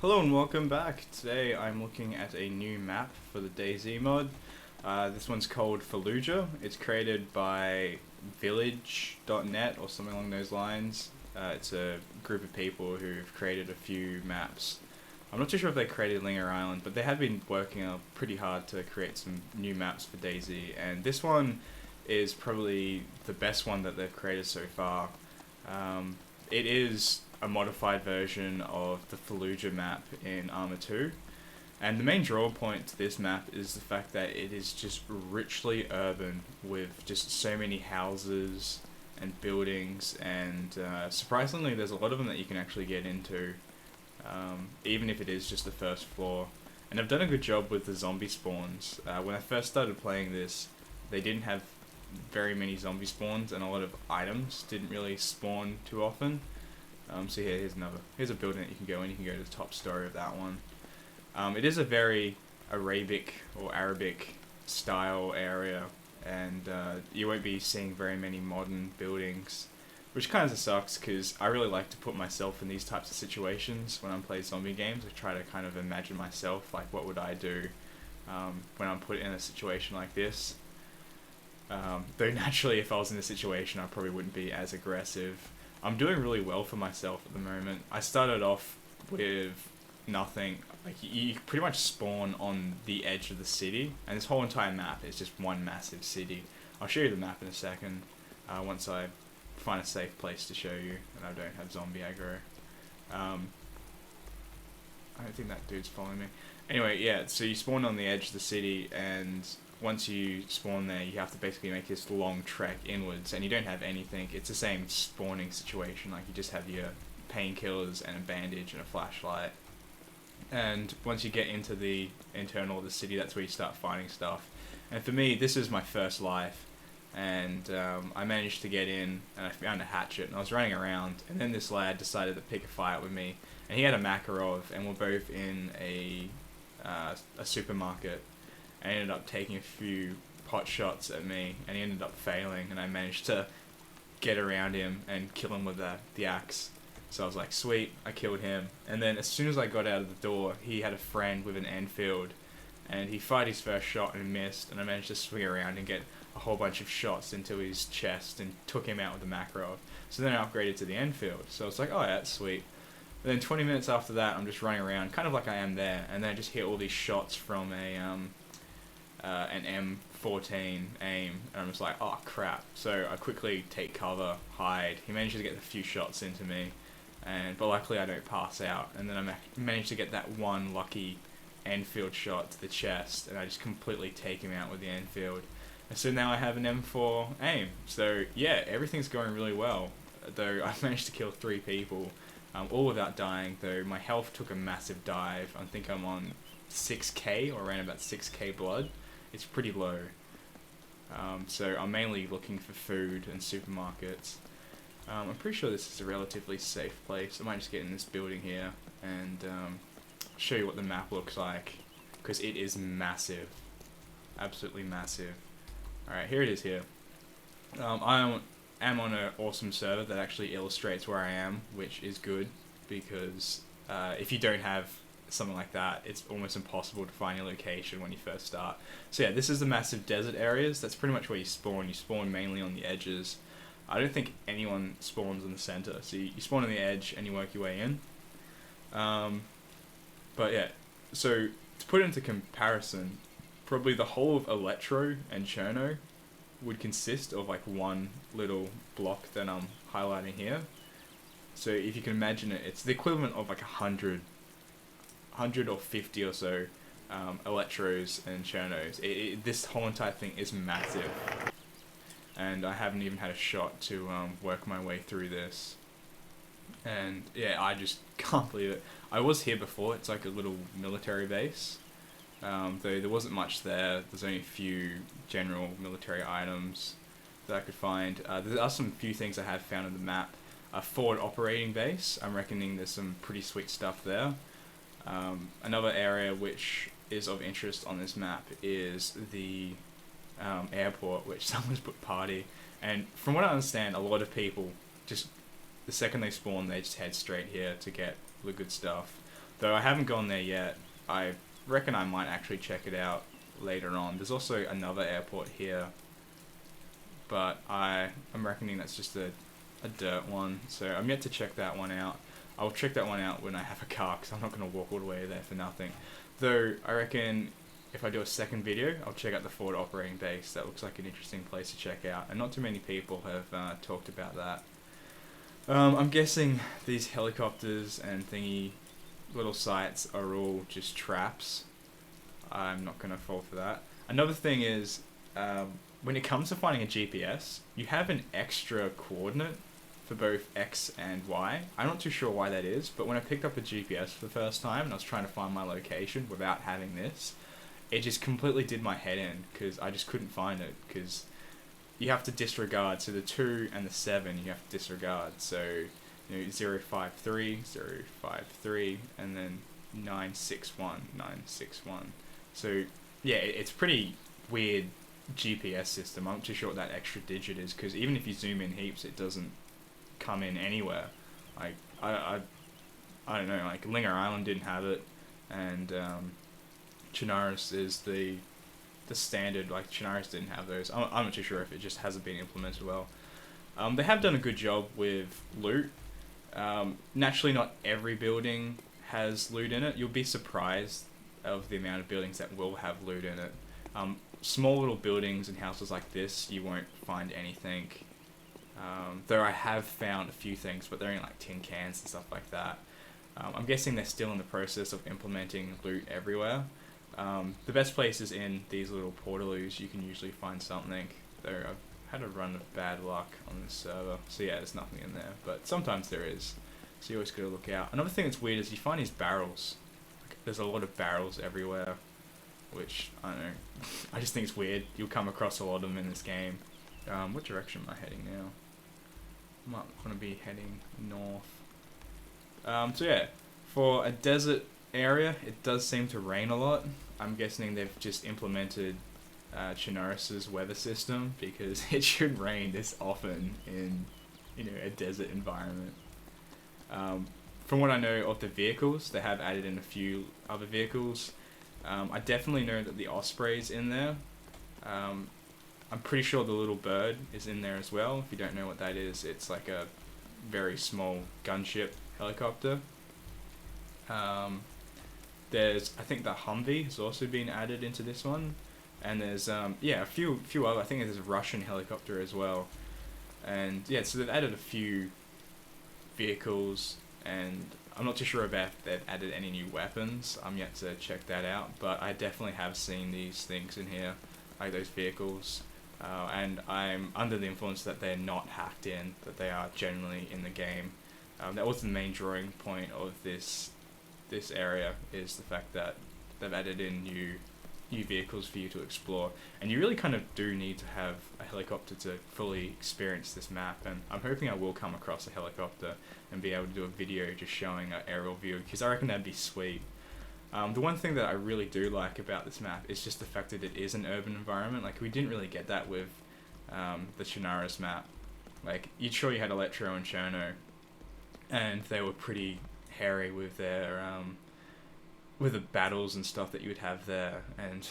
Hello and welcome back. Today I'm looking at a new map for the DayZ mod. This one's called Fallujah. It's created by village.net or something along those lines. It's a group of people who've created a few maps. I'm not too sure if they created Linger Island, but they have been working pretty hard to create some new maps for DayZ, and this one is probably the best one that they've created so far. It is a modified version of the Fallujah map in Arma 2. And the main draw point to this map is the fact that it is just richly urban with just so many houses and buildings, and surprisingly there's a lot of them that you can actually get into, even if it is just the first floor. And I've done a good job with the zombie spawns. When I first started playing this, they didn't have very many zombie spawns, and a lot of items didn't really spawn too often. So yeah, here's a building that you can go in. You can go to the top story of that one. It is a very Arabic or Arabic style area, and you won't be seeing very many modern buildings, which kind of sucks because I really like to put myself in these types of situations when I'm playing zombie games. I try to kind of imagine myself, like what would I do when I'm put in a situation like this. Though naturally, if I was in this situation, I probably wouldn't be as aggressive. I'm doing really well for myself at the moment. I started off with nothing. Like, you pretty much spawn on the edge of the city, and this whole entire map is just one massive city. I'll show you the map in a second, once I find a safe place to show you and I don't have zombie aggro. I don't think that dude's following me. Anyway, yeah, so you spawn on the edge of the city, and once you spawn there, you have to basically make this long trek inwards, and you don't have anything. It's the same spawning situation, like you just have your painkillers and a bandage and a flashlight. And once you get into the internal of the city, that's where you start finding stuff. And for me, this is my first life, and I managed to get in, and I found a hatchet, and I was running around, and then this lad decided to pick a fight with me, and he had a Makarov, and we're both in a supermarket. I ended up taking a few pot shots at me, and he ended up failing, and I managed to get around him and kill him with the axe. So I was like, sweet, I killed him. And then as soon as I got out of the door, he had a friend with an Enfield, and he fired his first shot and missed, and I managed to swing around and get a whole bunch of shots into his chest and took him out with the Makarov. So then I upgraded to the Enfield. So I was like, oh, yeah, that's sweet. And then 20 minutes after that, I'm just running around, kind of like I am there, and then I just hit all these shots from an M14 aim, and I'm just like, oh crap. So I quickly take cover, hide. He manages to get a few shots into me, but luckily I don't pass out, and then I managed to get that one lucky Enfield shot to the chest, and I just completely take him out with the Enfield. And so now I have an M4 aim. So yeah, everything's going really well, though I managed to kill 3 people, all without dying, though my health took a massive dive. I think I'm on 6k, or around about 6k blood. It's pretty low. So I'm mainly looking for food and supermarkets. I'm pretty sure this is a relatively safe place. I might just get in this building here and show you what the map looks like, because it is massive. Absolutely massive. Alright, here it is here. I am on an awesome server that actually illustrates where I am, which is good, because if you don't have something like that, it's almost impossible to find your location when you first start. So yeah, this is the massive desert areas. That's pretty much where you spawn. You spawn mainly on the edges. I don't think anyone spawns in the center. So you spawn on the edge and you work your way in. But yeah, so to put it into comparison, probably the whole of Electro and Cherno would consist of like one little block that I'm highlighting here. So if you can imagine it, it's the equivalent of like 100 or 50 or so Electros and Chernos. This whole entire thing is massive, and I haven't even had a shot to work my way through this. And yeah, I just can't believe it. I was here before. It's like a little military base, though there wasn't much there. There's only a few general military items that I could find. There are some few things I have found on the map. A forward operating base. I'm reckoning there's some pretty sweet stuff there. Another area which is of interest on this map is the airport, which someone's put party. And from what I understand, a lot of people just, the second they spawn, they just head straight here to get the good stuff. Though I haven't gone there yet. I reckon I might actually check it out later on. There's also another airport here, but I'm reckoning that's just a dirt one, so I'm yet to check that one out. I'll check that one out when I have a car, because I'm not going to walk all the way there for nothing. Though, I reckon if I do a second video, I'll check out the forward operating base. That looks like an interesting place to check out, and not too many people have talked about that. I'm guessing these helicopters and thingy little sites are all just traps. I'm not going to fall for that. Another thing is, when it comes to finding a GPS, you have an extra coordinate for both X and Y. I'm not too sure why that is, but when I picked up a GPS for the first time and I was trying to find my location without having this, it just completely did my head in, because I just couldn't find it, because you have to disregard, so the 2 and the 7 you have to disregard, so 053, 053, and then 961, 961. So yeah, it's pretty weird GPS system. I'm not too sure what that extra digit is, because even if you zoom in heaps, it doesn't come in anywhere. Like I don't know. Like Linger Island didn't have it, and Chinaris is the standard. Like Chinaris didn't have those. I'm not too sure if it just hasn't been implemented well. They have done a good job with loot. Naturally, not every building has loot in it. You'll be surprised of the amount of buildings that will have loot in it. Small little buildings and houses like this, you won't find anything. Though I have found a few things, but they're in like tin cans and stuff like that. I'm guessing they're still in the process of implementing loot everywhere. The best place is in these little portaloos. You can usually find something. Though I've had a run of bad luck on this server, so yeah, there's nothing in there. But sometimes there is, so you always gotta look out. Another thing that's weird is you find these barrels. There's a lot of barrels everywhere, which, I don't know, I just think it's weird. You'll come across a lot of them in this game. What direction am I heading now? I'm going to be heading north. So yeah, for a desert area, it does seem to rain a lot. I'm guessing they've just implemented Chinaris's weather system, because it should rain this often in a desert environment. From what I know of the vehicles, they have added in a few other vehicles. I definitely know that the Osprey's in there. I'm pretty sure the little bird is in there as well. If you don't know what that is, it's like a very small gunship helicopter. There's, I think the Humvee has also been added into this one. And there's, a few other, I think there's a Russian helicopter as well. And yeah, so they've added a few vehicles, and I'm not too sure about if they've added any new weapons. I'm yet to check that out, but I definitely have seen these things in here, like those vehicles. And I'm under the influence that they're not hacked in, that they are generally in the game. That was the main drawing point of this area, is the fact that they've added in new vehicles for you to explore. And you really kind of do need to have a helicopter to fully experience this map, and I'm hoping I will come across a helicopter and be able to do a video just showing an aerial view, because I reckon that'd be sweet. The one thing that I really do like about this map is just the fact that it is an urban environment. Like, we didn't really get that with the Chinaris map. Like, you had Electro and Cherno, and they were pretty hairy with their with the battles and stuff that you would have there. And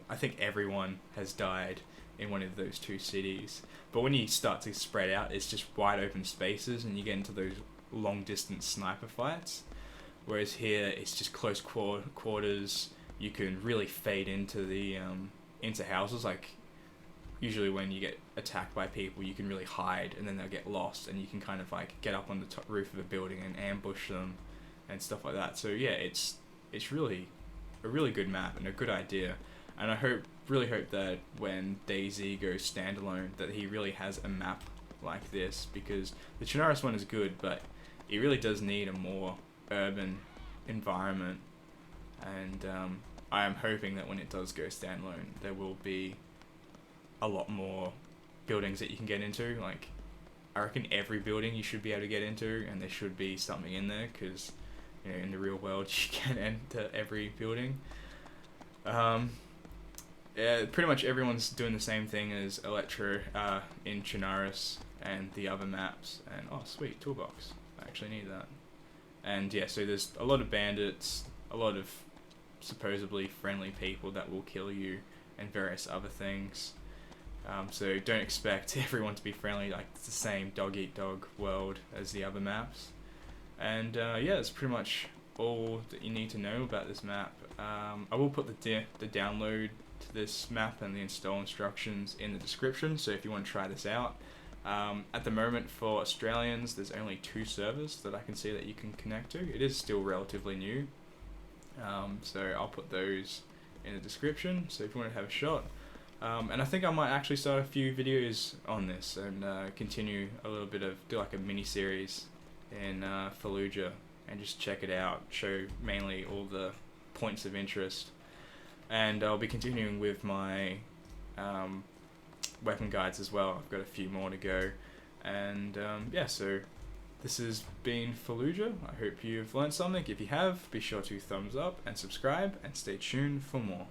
I think everyone has died in one of those two cities. But when you start to spread out, it's just wide open spaces, and you get into those long distance sniper fights. Whereas here, it's just close quarters. You can really fade into the into houses. Like, usually when you get attacked by people, you can really hide, and then they'll get lost, and you can kind of like get up on the top roof of a building and ambush them and stuff like that. So yeah, it's really a really good map and a good idea. And I really hope that when DayZ goes standalone, that he really has a map like this, because the Chinaris one is good, but it really does need a more urban environment. And I am hoping that when it does go standalone, there will be a lot more buildings that you can get into. Like, I reckon every building you should be able to get into, and there should be something in there, because in the real world you can enter every building. Yeah, pretty much everyone's doing the same thing as Electro in Chinaris and the other maps. And oh sweet, toolbox, I actually need that. And yeah, so there's a lot of bandits, a lot of supposedly friendly people that will kill you, and various other things. So don't expect everyone to be friendly. Like, it's the same dog eat dog world as the other maps. And yeah, that's pretty much all that you need to know about this map. I will put the download to this map and the install instructions in the description, so if you want to try this out. At the moment, for Australians, there's only 2 servers that I can see that you can connect to. It is still relatively new, so I'll put those in the description, so if you want to have a shot. And I think I might actually start a few videos on this and continue a little bit of, do like a mini series in Fallujah and just check it out, show mainly all the points of interest. And I'll be continuing with my weapon guides as well. I've got a few more to go. And yeah, so this has been Fallujah. I hope you've learned something. If you have, be sure to thumbs up and subscribe, and stay tuned for more.